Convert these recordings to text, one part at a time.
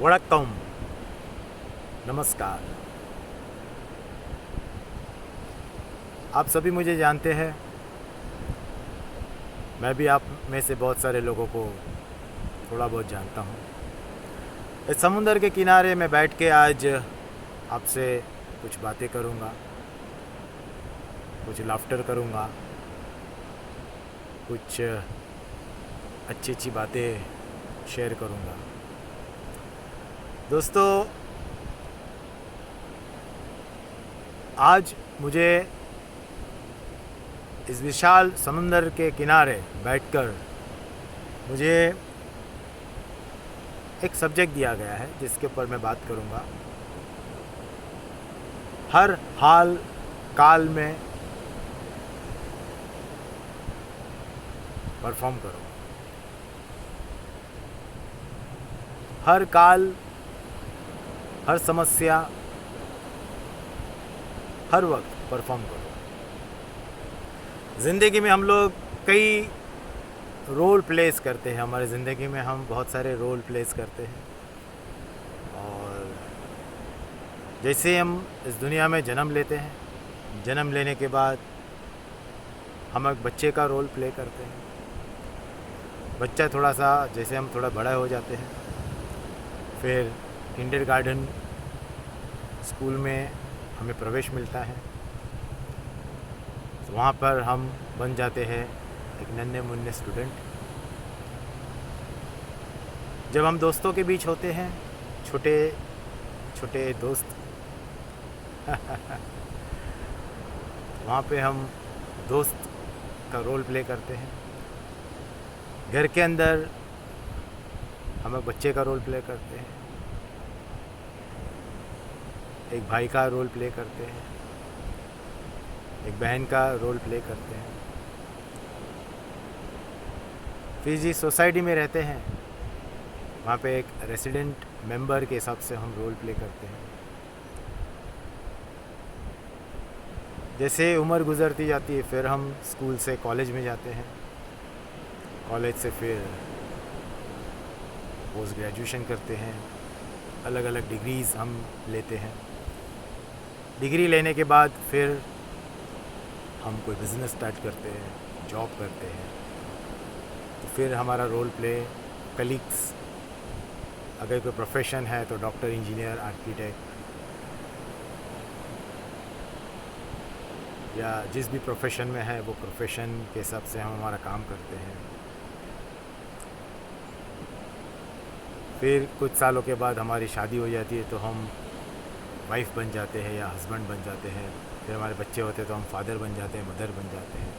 वड़क्कम, नमस्कार। आप सभी मुझे जानते हैं, मैं भी आप में से बहुत सारे लोगों को थोड़ा बहुत जानता हूँ। इस समुंदर के किनारे में बैठ के आज आपसे कुछ बातें करूँगा, कुछ लाफ्टर करूँगा, कुछ अच्छी अच्छी बातें शेयर करूँगा। दोस्तों, आज मुझे इस विशाल समुंदर के किनारे बैठकर मुझे एक सब्जेक्ट दिया गया है जिसके ऊपर मैं बात करूँगा। हर हाल काल में परफॉर्म करो। हर काल, हर समस्या, हर वक्त परफॉर्म करो। ज़िंदगी में हम लोग कई रोल प्लेस करते हैं। हमारी ज़िंदगी में हम बहुत सारे रोल प्लेस करते हैं, और जैसे हम इस दुनिया में जन्म लेते हैं, जन्म लेने के बाद हम एक बच्चे का रोल प्ले करते हैं। बच्चा थोड़ा सा, जैसे हम थोड़ा बड़ा हो जाते हैं, फिर किंडरगार्टन स्कूल में हमें प्रवेश मिलता है, तो वहाँ पर हम बन जाते हैं एक नन्हे मुन्ने स्टूडेंट। जब हम दोस्तों के बीच होते हैं, छोटे छोटे दोस्त वहाँ पे हम दोस्त का रोल प्ले करते हैं। घर के अंदर हम एक बच्चे का रोल प्ले करते हैं, एक भाई का रोल प्ले करते हैं, एक बहन का रोल प्ले करते हैं। फिर जिस सोसाइटी में रहते हैं वहाँ पे एक रेसिडेंट मेंबर के हिसाब से हम रोल प्ले करते हैं। जैसे उम्र गुजरती जाती है, फिर हम स्कूल से कॉलेज में जाते हैं, कॉलेज से फिर पोस्ट ग्रेजुएशन करते हैं, अलग अलग डिग्रीज़ हम लेते हैं। डिग्री लेने के बाद फिर हम कोई बिज़नेस स्टार्ट करते हैं, जॉब करते हैं। तो फिर हमारा रोल प्ले कलीग्स, अगर कोई प्रोफेशन है तो डॉक्टर, इंजीनियर, आर्किटेक्ट, या जिस भी प्रोफेशन में है वो प्रोफेशन के हिसाब से हम हमारा काम करते हैं। फिर कुछ सालों के बाद हमारी शादी हो जाती है, तो हम वाइफ बन जाते हैं या हस्बैंड बन जाते हैं। फिर हमारे बच्चे होते हैं तो हम फादर बन जाते हैं, मदर बन जाते हैं।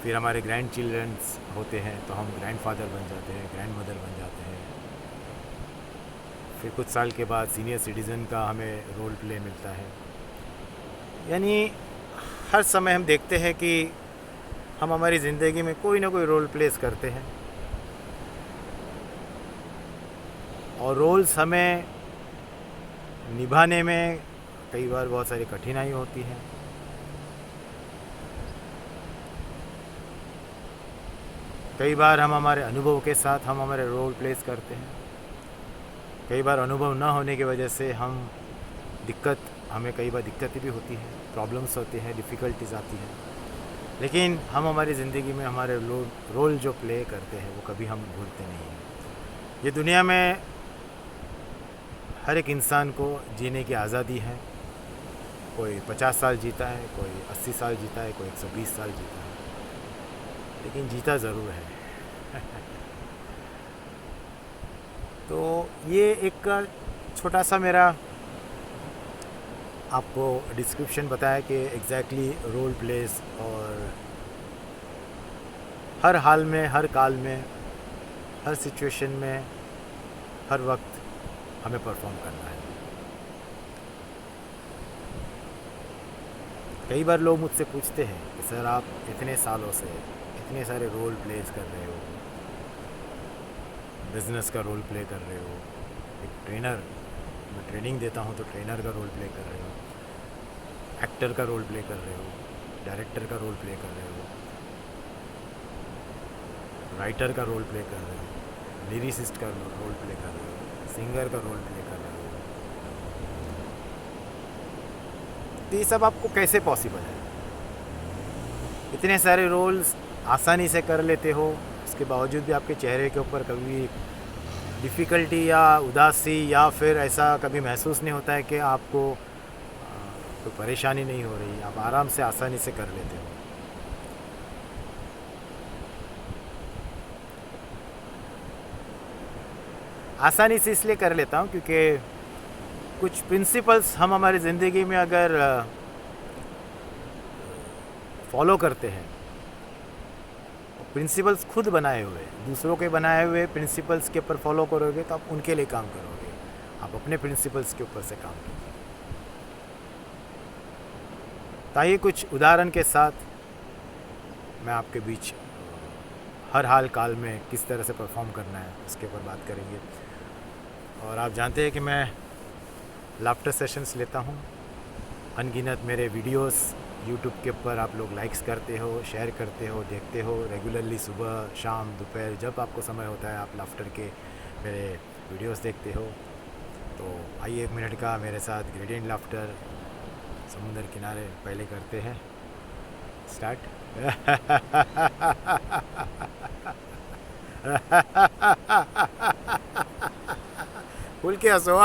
फिर हमारे ग्रैंड चिल्ड्रंस होते हैं तो हम ग्रैंड फादर बन जाते हैं, ग्रैंड मदर बन जाते हैं। फिर कुछ साल के बाद सीनियर सिटीज़न का हमें रोल प्ले मिलता है। यानी हर समय हम देखते हैं कि हम हमारी ज़िंदगी में कोई ना कोई रोल प्लेस करते हैं, और रोल्स हमें निभाने में कई बार बहुत सारी कठिनाई होती है। कई बार हम हमारे अनुभव के साथ हम हमारे रोल प्लेस करते हैं। कई बार अनुभव न होने की वजह से हमें कई बार दिक्कतें भी होती हैं, प्रॉब्लम्स होती हैं, डिफ़िकल्टीज आती हैं। लेकिन हम हमारी ज़िंदगी में हमारे रोल जो प्ले करते हैं वो कभी हम भूलते नहीं हैं। ये दुनिया में हर एक इंसान को जीने की आज़ादी है। कोई 50 साल जीता है, कोई 80 साल जीता है, कोई 120 साल जीता है, लेकिन जीता ज़रूर है। तो ये एक छोटा सा मेरा आपको डिस्क्रिप्शन बताया कि एग्जैक्टली रोल प्लेस, और हर हाल में, हर काल में, हर सिचुएशन में, हर वक्त हमें परफॉर्म करना है। कई बार लोग मुझसे पूछते हैं कि सर, आप इतने सालों से इतने सारे रोल प्लेस कर रहे हो, बिज़नेस का रोल प्ले कर रहे हो, एक ट्रेनर, मैं ट्रेनिंग देता हूँ तो ट्रेनर का रोल प्ले कर रहे हो, एक्टर का रोल प्ले कर रहे हो, डायरेक्टर का रोल प्ले कर रहे हो, राइटर का रोल प्ले कर रहे हो, लिरिसिस्ट का रोल प्ले कर रहे हो, सिंगर का रोल प्ले कर रहे हो, तो ये सब आपको कैसे पॉसिबल है? इतने सारे रोल्स आसानी से कर लेते हो, उसके बावजूद भी आपके चेहरे के ऊपर कभी डिफ़िकल्टी या उदासी या फिर ऐसा कभी महसूस नहीं होता है कि आपको कोई परेशानी नहीं हो रही, आप आराम से आसानी से कर लेते हो। आसानी से इसलिए कर लेता हूँ क्योंकि कुछ प्रिंसिपल्स हम हमारी ज़िंदगी में अगर फॉलो करते हैं, प्रिंसिपल्स खुद बनाए हुए, दूसरों के बनाए हुए प्रिंसिपल्स के ऊपर फॉलो करोगे तो आप उनके लिए काम करोगे, आप अपने प्रिंसिपल्स के ऊपर से काम कीजिए। ताकि कुछ उदाहरण के साथ मैं आपके बीच हर हाल काल में किस तरह से परफॉर्म करना है उसके ऊपर बात करेंगे। और आप जानते हैं कि मैं लाफ्टर सेशंस लेता हूँ, अनगिनत मेरे वीडियोस यूट्यूब के ऊपर आप लोग लाइक्स करते हो, शेयर करते हो, देखते हो रेगुलरली, सुबह शाम दोपहर जब आपको समय होता है आप लाफ्टर के मेरे वीडियोस देखते हो। तो आइए 1 मिनट का मेरे साथ ग्रेडियंट लाफ्टर समुंदर किनारे पहले करते हैं, स्टार्ट। खुल के हंसो।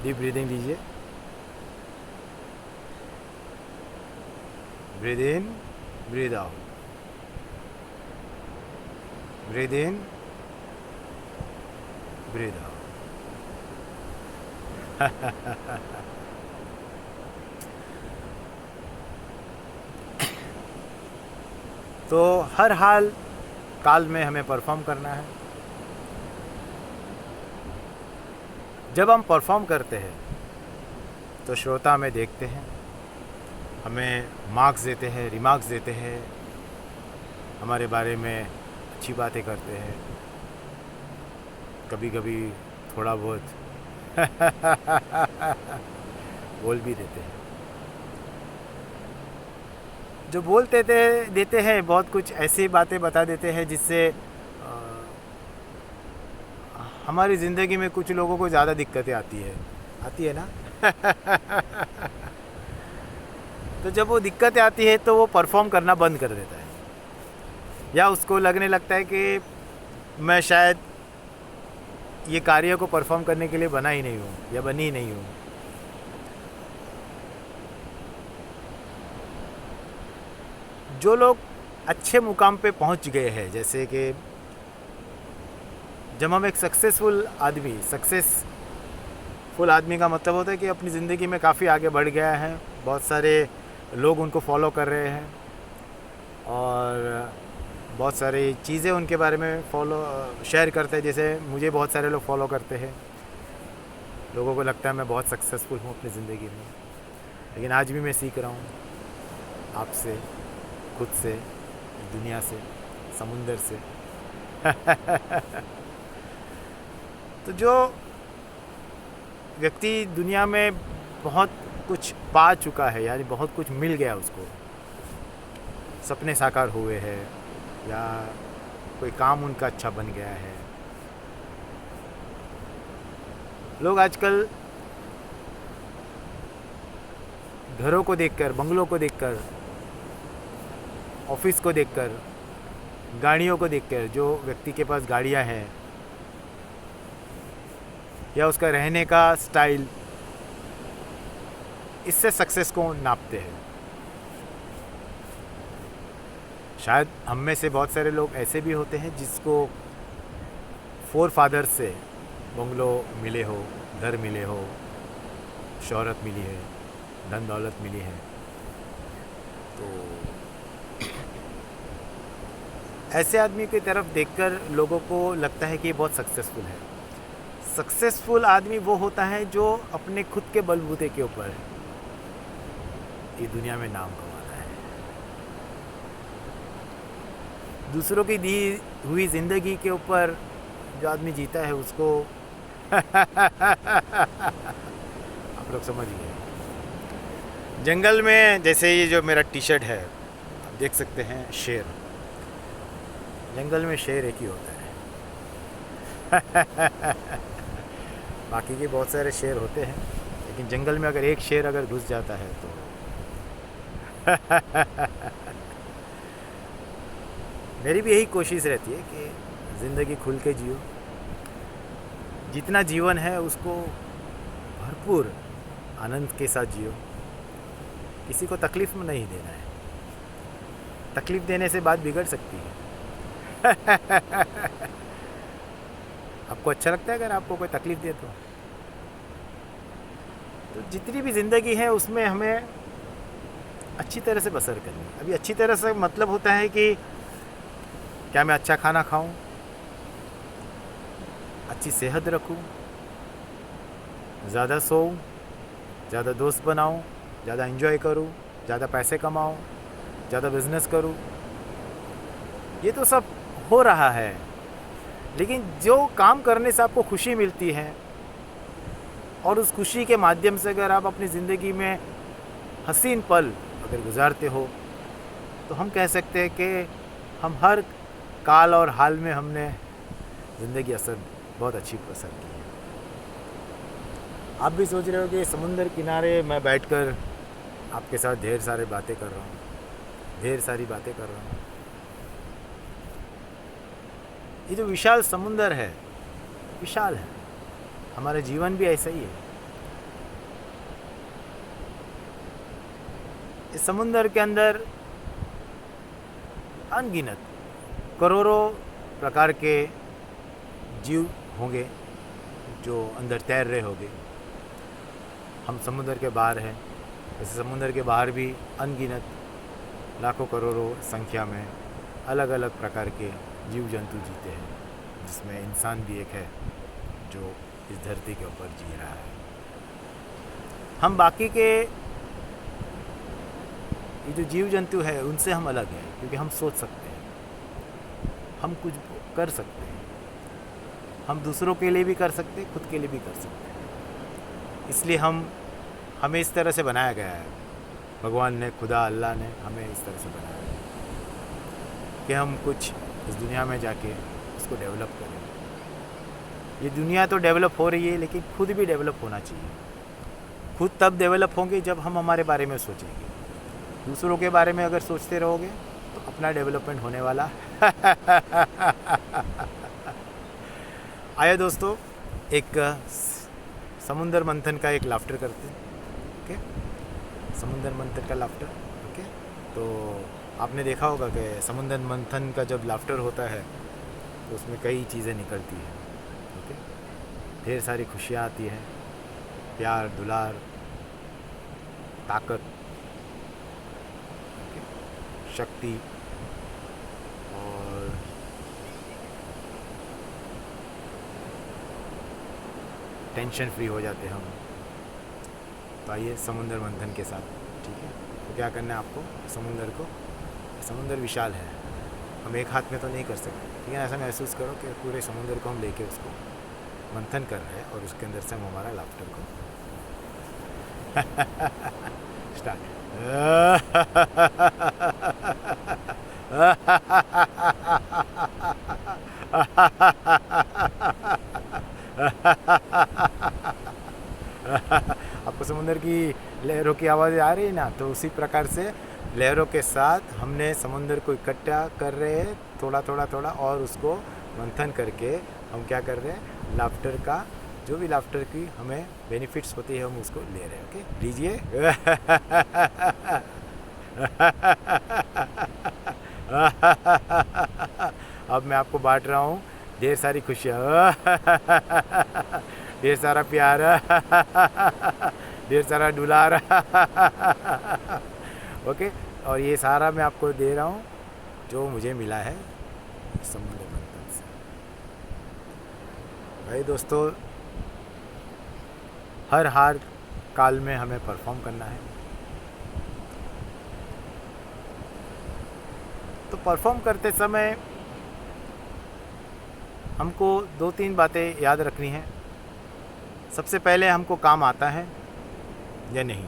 डीप ब्रीदिंग लीजिए, breathe in, breathe out, breathe in, breathe out. तो हर हाल काल में हमें परफॉर्म करना है। जब हम परफॉर्म करते हैं तो श्रोता हमें देखते हैं, हमें मार्क्स देते हैं, रिमार्क्स देते हैं, हमारे बारे में अच्छी बातें करते हैं, कभी कभी थोड़ा बहुत बोल भी देते हैं। जो बोलते देते हैं, बहुत कुछ ऐसी बातें बता देते हैं जिससे हमारी ज़िंदगी में कुछ लोगों को ज़्यादा दिक्कतें आती है ना। तो जब वो दिक्कतें आती है तो वो परफॉर्म करना बंद कर देता है, या उसको लगने लगता है कि मैं शायद ये कार्य को परफॉर्म करने के लिए बना ही नहीं हूँ या बनी ही नहीं हूँ। जो लोग अच्छे मुकाम पे पहुँच गए हैं, जैसे कि जब हम एक सक्सेसफुल आदमी का मतलब होता है कि अपनी ज़िंदगी में काफ़ी आगे बढ़ गया है, बहुत सारे लोग उनको फॉलो कर रहे हैं और बहुत सारी चीज़ें उनके बारे में शेयर करते हैं। जैसे मुझे बहुत सारे लोग फॉलो करते हैं, लोगों को लगता है मैं बहुत सक्सेसफुल हूँ अपनी ज़िंदगी में, लेकिन आज भी मैं सीख रहा हूँ आपसे, खुद से, दुनिया से, समुंदर से। तो जो व्यक्ति दुनिया में बहुत कुछ पा चुका है, यानी बहुत कुछ मिल गया उसको, सपने साकार हुए हैं या कोई काम उनका अच्छा बन गया है, लोग आजकल घरों को देखकर, बंगलों को देखकर, ऑफिस को देखकर, गाड़ियों को देखकर, जो व्यक्ति के पास गाड़ियां हैं या उसका रहने का स्टाइल, इससे सक्सेस को नापते हैं। शायद हम में से बहुत सारे लोग ऐसे भी होते हैं जिसको फोर फादर से बंगलो मिले हो, घर मिले हो, शोहरत मिली है, धन दौलत मिली है, तो ऐसे आदमी की तरफ देखकर लोगों को लगता है कि ये बहुत सक्सेसफुल है। सक्सेसफुल आदमी वो होता है जो अपने खुद के बलबूते के ऊपर ये दुनिया में नाम कमाता है। दूसरों की दी हुई जिंदगी के ऊपर जो आदमी जीता है उसको आप लोग समझ गए। जंगल में जैसे ये जो मेरा टी शर्ट है, आप देख सकते हैं शेर। जंगल में शेर एक ही होता है। बाकी के बहुत सारे शेर होते हैं, लेकिन जंगल में अगर एक शेर अगर घुस जाता है तो मेरी भी यही कोशिश रहती है कि ज़िंदगी खुल के जियो। जितना जीवन है उसको भरपूर आनंद के साथ जियो। किसी को तकलीफ़ में नहीं देना है। तकलीफ़ देने से बात बिगड़ सकती है। आपको अच्छा लगता है अगर आपको कोई तकलीफ़ दे तो जितनी भी ज़िंदगी है उसमें हमें अच्छी तरह से बसर करनी है। अभी अच्छी तरह से मतलब होता है कि क्या मैं अच्छा खाना खाऊं, अच्छी सेहत रखूं, ज़्यादा सोऊं, ज़्यादा दोस्त बनाऊं, ज़्यादा एंजॉय करूं, ज़्यादा पैसे कमाऊं, ज़्यादा बिजनेस करूं। ये तो सब हो रहा है, लेकिन जो काम करने से आपको खुशी मिलती है और उस खुशी के माध्यम से अगर आप अपनी ज़िंदगी में हसीन पल अगर गुजारते हो तो हम कह सकते हैं कि हम हर काल और हाल में हमने ज़िंदगी असर बहुत अच्छी बसर की है। आप भी सोच रहे हो कि समुंदर किनारे मैं बैठकर आपके साथ ढेर सारी बातें कर रहा हूँ। ये जो विशाल समुंदर है, विशाल है। हमारा जीवन भी ऐसा ही है। इस समुंदर के अंदर अनगिनत करोड़ों प्रकार के जीव होंगे जो अंदर तैर रहे होंगे। हम समुंदर के बाहर हैं, वैसे समुंदर के बाहर भी अनगिनत लाखों करोड़ों संख्या में अलग अलग प्रकार के जीव जंतु जीते हैं, जिसमें इंसान भी एक है जो इस धरती के ऊपर जी रहा है। हम बाकी के ये जो जीव जंतु है उनसे हम अलग हैं, क्योंकि हम सोच सकते हैं, हम कुछ कर सकते हैं। हम दूसरों के लिए भी कर सकते हैं, खुद के लिए भी कर सकते हैं। इसलिए हमें इस तरह से बनाया गया है। भगवान ने, खुदा अल्लाह ने हमें इस तरह से बनाया है कि हम कुछ इस दुनिया में जाके उसको डेवलप करें। ये दुनिया तो डेवलप हो रही है, लेकिन खुद भी डेवलप होना चाहिए। खुद तब डेवलप होंगे जब हम हमारे बारे में सोचेंगे। दूसरों के बारे में अगर सोचते रहोगे तो अपना डेवलपमेंट होने वाला आइए दोस्तों, एक समुंदर मंथन का एक लाफ्टर करते हैं। ओके, समुंदर मंथन का लाफ्टर। ओके, तो आपने देखा होगा कि समुंदर मंथन का जब लाफ्टर होता है तो उसमें कई चीज़ें निकलती हैं। ओके, ढेर सारी खुशियाँ आती हैं, प्यार, दुलार, ताकत, शक्ति और टेंशन फ्री हो जाते हैं हम। तो आइए समुंदर मंथन के साथ, ठीक है। तो क्या करना है आपको, समुंदर विशाल है, हम एक हाथ में तो नहीं कर सकते, लेकिन ऐसा महसूस करो कि पूरे समुंदर को हम लेके उसको मंथन कर रहे हैं और उसके अंदर से हम हमारा लाफ्टर को स्टार्ट। आपको समुंदर की लहरों की आवाज़ें आ रही है ना, तो उसी प्रकार से लहरों के साथ हमने समुंदर को इकट्ठा कर रहे हैं, थोड़ा थोड़ा थोड़ा, और उसको मंथन करके हम क्या कर रहे हैं, लाफ्टर का जो भी लाफ्टर की हमें बेनिफिट्स होती है हम उसको ले रहे हैं। ओके, लीजिए। अब मैं आपको बांट रहा हूँ ढेर सारी खुशियाँ, ढेर सारा प्यार, ढेर सारा दुलार। ओके, और ये सारा मैं आपको दे रहा हूँ जो मुझे मिला है समुद्र मंथन से। भाई दोस्तों, हर हार काल में हमें परफॉर्म करना है। तो परफॉर्म करते समय हमको 2-3 बातें याद रखनी है। सबसे पहले हमको काम आता है या नहीं।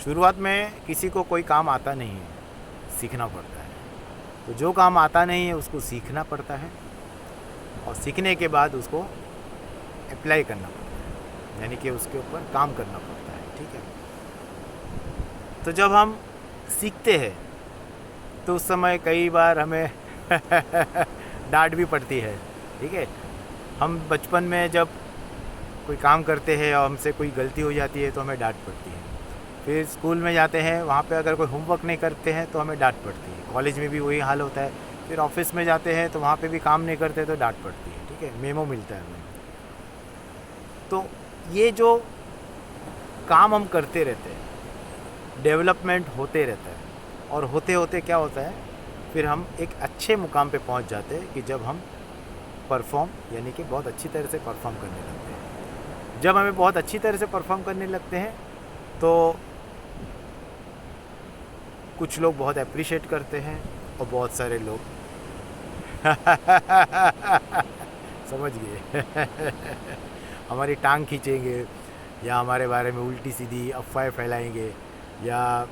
शुरुआत में किसी को कोई काम आता नहीं है, सीखना पड़ता है। तो जो काम आता नहीं है उसको सीखना पड़ता है और सीखने के बाद उसको अप्लाई करना पड़ता है, यानी कि उसके ऊपर काम करना पड़ता है। ठीक है। तो जब हम सीखते हैं तो उस समय कई बार हमें डांट भी पड़ती है। ठीक है। हम बचपन में जब कोई काम करते हैं और हमसे कोई गलती हो जाती है तो हमें डांट पड़ती है। फिर स्कूल में जाते हैं, वहाँ पे अगर कोई होमवर्क नहीं करते हैं तो हमें डांट पड़ती है। कॉलेज में भी वही हाल होता है। फिर ऑफिस में जाते हैं तो वहाँ पे भी काम नहीं करते तो डांट पड़ती है। ठीक है। मेमो मिलता है हमें। तो ये जो काम हम करते रहते हैं, डेवलपमेंट होते रहता है और होते होते क्या होता है, फिर हम एक अच्छे मुकाम पे पहुंच जाते हैं कि जब हम परफॉर्म यानी कि बहुत अच्छी तरह से परफॉर्म करने लगते हैं। जब हमें बहुत अच्छी तरह से परफॉर्म करने लगते हैं तो कुछ लोग बहुत अप्रिशिएट करते हैं और बहुत सारे लोग समझ गए हमारी टांग खींचेंगे या हमारे बारे में उल्टी सीधी अफवाहें फैलाएंगे या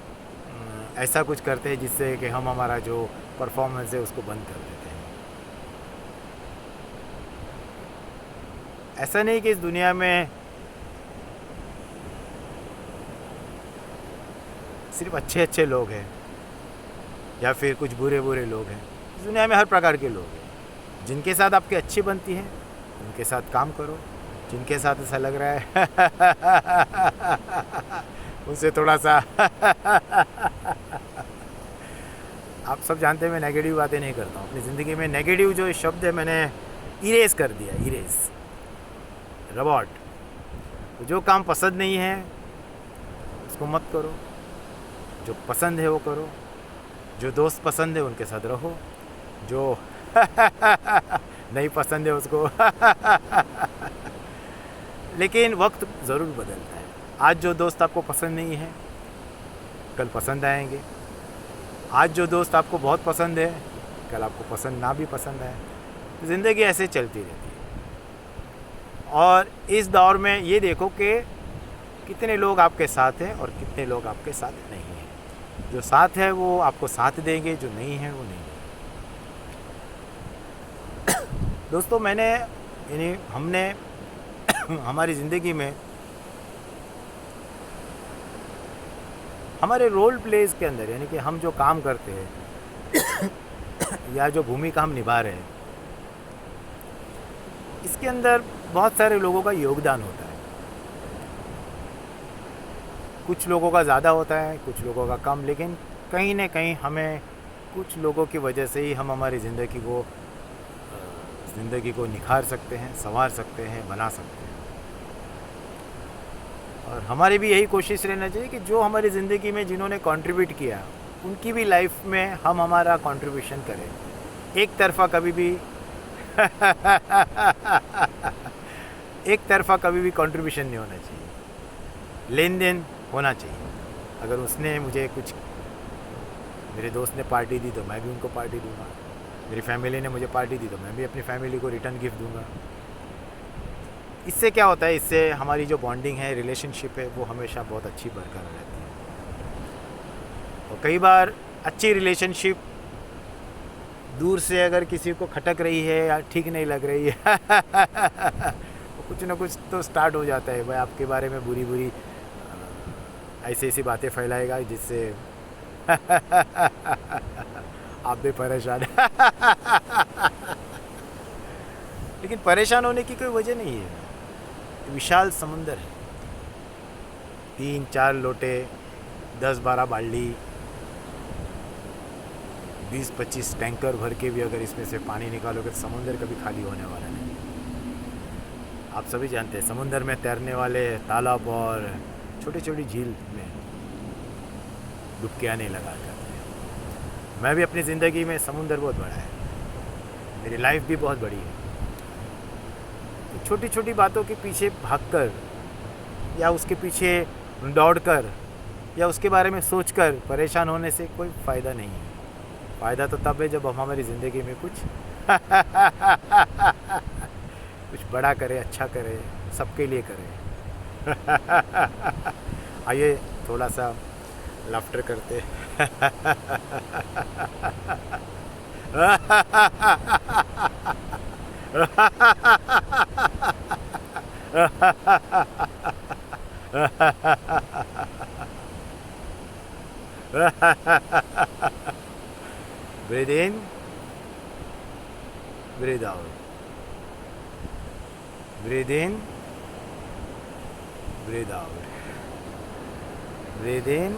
ऐसा कुछ करते हैं जिससे कि हम हमारा जो परफॉर्मेंस है उसको बंद कर देते हैं। ऐसा नहीं कि इस दुनिया में सिर्फ अच्छे अच्छे लोग हैं या फिर कुछ बुरे बुरे लोग हैं। इस दुनिया में हर प्रकार के लोग हैं। जिनके साथ आपकी अच्छी बनती है उनके साथ काम करो। जिनके साथ ऐसा लग रहा है उनसे थोड़ा सा आप सब जानते हैं मैं नेगेटिव बातें नहीं करता हूँ। अपनी ज़िंदगी में नेगेटिव जो शब्द है मैंने इरेज कर दिया, इरेज रबॉट। तो जो काम पसंद नहीं है उसको मत करो, जो पसंद है वो करो। जो दोस्त पसंद है उनके साथ रहो, जो नहीं पसंद है उसको लेकिन वक्त ज़रूर बदलता है। आज जो दोस्त आपको पसंद नहीं है कल पसंद आएंगे। आज जो दोस्त आपको बहुत पसंद है कल आपको पसंद ना भी पसंद आए। ज़िंदगी ऐसे चलती रहती है। और इस दौर में ये देखो कि कितने लोग आपके साथ हैं और कितने लोग आपके साथ नहीं हैं। जो साथ है वो आपको साथ देंगे, जो नहीं है वो नहीं देंगे। दोस्तों, मैंने यानी हमने हमारी ज़िंदगी में हमारे रोल प्लेस के अंदर यानी कि हम जो काम करते हैं या जो भूमिका हम निभा रहे हैं, इसके अंदर बहुत सारे लोगों का योगदान होता है। कुछ लोगों का ज़्यादा होता है, कुछ लोगों का कम, लेकिन कहीं ना कहीं हमें कुछ लोगों की वजह से ही हम हमारी ज़िंदगी को निखार सकते हैं, संवार सकते हैं, बना सकते हैं। और हमारी भी यही कोशिश रहना चाहिए कि जो हमारी ज़िंदगी में जिन्होंने कंट्रीब्यूट किया उनकी भी लाइफ में हम हमारा कंट्रीब्यूशन करें। एक तरफ़ा कभी भी एक तरफ़ा कभी भी कंट्रीब्यूशन नहीं होना चाहिए। लेन देन होना चाहिए। अगर उसने मुझे कुछ, मेरे दोस्त ने पार्टी दी तो मैं भी उनको पार्टी दूंगा। मेरी फैमिली ने मुझे पार्टी दी तो मैं भी अपनी फैमिली को रिटर्न गिफ्ट दूंगा। इससे क्या होता है, इससे हमारी जो बॉन्डिंग है, रिलेशनशिप है, वो हमेशा बहुत अच्छी बरकरार रहती है। और कई बार अच्छी रिलेशनशिप दूर से अगर किसी को खटक रही है या ठीक नहीं लग रही है तो कुछ ना कुछ तो स्टार्ट हो जाता है। भाई आपके बारे में बुरी बुरी ऐसी ऐसी बातें फैलाएगा जिससे आप भी परेशान लेकिन परेशान होने की कोई वजह नहीं है। विशाल समुंदर है, 3-4 लोटे, 10-12 बाल्टी, 20-25 टैंकर भर के भी अगर इसमें से पानी निकालोगे तो समुंदर कभी खाली होने वाला नहीं। आप सभी जानते हैं समुंदर में तैरने वाले तालाब और छोटी छोटी झील में डुबकियाँ नहीं लगा करते। मैं भी अपनी ज़िंदगी में, समुंदर बहुत बड़ा है, मेरी लाइफ भी बहुत बड़ी है। तो छोटी छोटी बातों के पीछे भागकर या उसके पीछे दौड़कर या उसके बारे में सोचकर परेशान होने से कोई फ़ायदा नहीं है। फ़ायदा तो तब है जब हम हमारी ज़िंदगी में कुछ कुछ बड़ा करें, अच्छा करें, सबके लिए करें। आइए थोड़ा सा लाफ्टर करते। Breathe in, breathe out. Breathe in, breathe out. Breathe in,